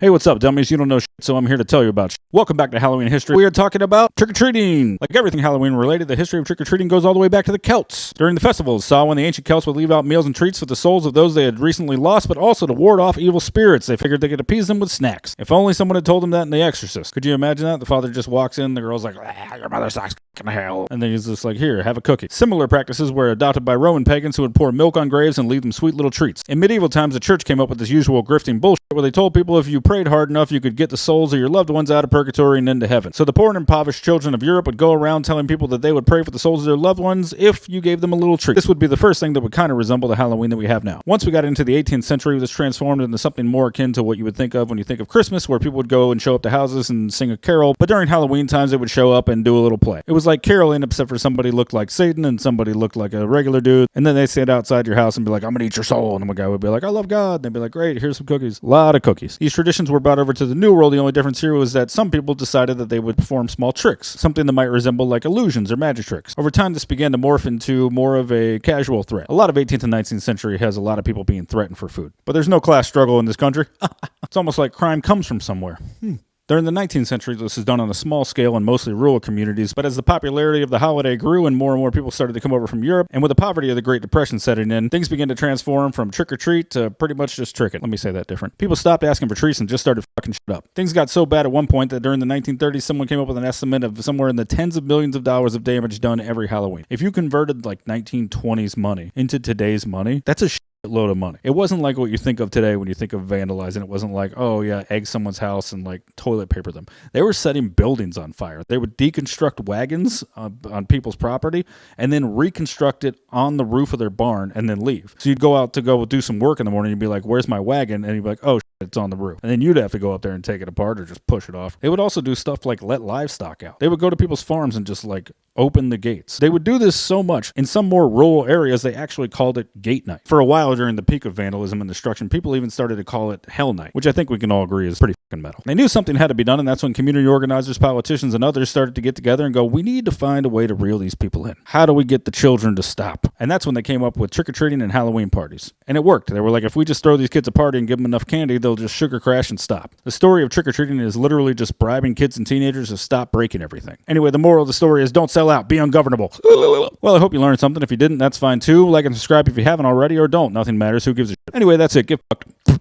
Hey, what's up, dummies? You don't know shit, so I'm here to tell you about shit. Welcome back to Halloween history. We are talking about trick-or-treating. Like everything Halloween related, the history of trick-or-treating goes all the way back to the Celts. During the festivals, when the ancient Celts would leave out meals and treats for the souls of those they had recently lost, but also to ward off evil spirits. They figured they could appease them with snacks. If only someone had told them that in The Exorcist. Could you imagine that? The father just walks in, the girl's like, your mother sucks in hell. And then he's just like, here, have a cookie. Similar practices were adopted by Roman pagans who would pour milk on graves and leave them sweet little treats. In medieval times, the church came up with this usual grifting bullshit where they told people if you prayed hard enough, you could get the souls of your loved ones out of purgatory and into heaven. So the poor and impoverished children of Europe would go around telling people that they would pray for the souls of their loved ones if you gave them a little treat. This would be the first thing that would kind of resemble the Halloween that we have now. Once we got into the 18th century, this transformed into something more akin to what you would think of when you think of Christmas, where people would go and show up to houses and sing a carol, but during Halloween times, they would show up and do a little play. It was like caroling, except for somebody looked like Satan and somebody looked like a regular dude, and then they'd stand outside your house and be like, I'm gonna eat your soul, and one guy would be like, I love God, and they'd be like, great, here's some cookies. A lot of cookies. These traditions were brought over to the New World. The only difference here was that some people decided that they would perform small tricks, something that might resemble like illusions or magic tricks. Over time, this began to morph into more of a casual threat. A lot of 18th and 19th century has a lot of people being threatened for food, but there's no class struggle in this country. It's almost like crime comes from somewhere. During the 19th century, this was done on a small scale in mostly rural communities, but as the popularity of the holiday grew and more people started to come over from Europe, and with the poverty of the Great Depression setting in, things began to transform from trick-or-treat to pretty much just trick it. Let me say that different. People stopped asking for treats and just started fucking shit up. Things got so bad at one point that during the 1930s, someone came up with an estimate of somewhere in the tens of millions of dollars of damage done every Halloween. If you converted like 1920s money into today's money, that's a load of money. It wasn't like what you think of today when you think of vandalizing. It wasn't like, oh yeah, egg someone's house and like toilet paper them. They were setting buildings on fire. They would deconstruct wagons on people's property and then reconstruct it on the roof of their barn and then leave. So you'd go out to go do some work in the morning. You'd be like, where's my wagon? And you'd be like, oh, it's on the roof. And then you'd have to go up there and take it apart or just push it off. They would also do stuff like let livestock out. They would go to people's farms and just like open the gates. They would do this so much. In some more rural areas, they actually called it Gate Night. For a while during the peak of vandalism and destruction, people even started to call it Hell Night, which I think we can all agree is pretty fucking metal. They knew something had to be done, and that's when community organizers, politicians, and others started to get together and go, we need to find a way to reel these people in. How do we get the children to stop? And that's when they came up with trick-or-treating and Halloween parties. And it worked. They were like, if we just throw these kids a party and give them enough candy, they'll just sugar crash and stop. The story of trick-or-treating is literally just bribing kids and teenagers to stop breaking everything. Anyway, the moral of the story is don't sell out, be ungovernable. Well, I hope you learned something. If you didn't, that's fine too. Like and subscribe if you haven't already, or don't. Nothing matters. Who gives a shit? Anyway, that's it. Get fucked.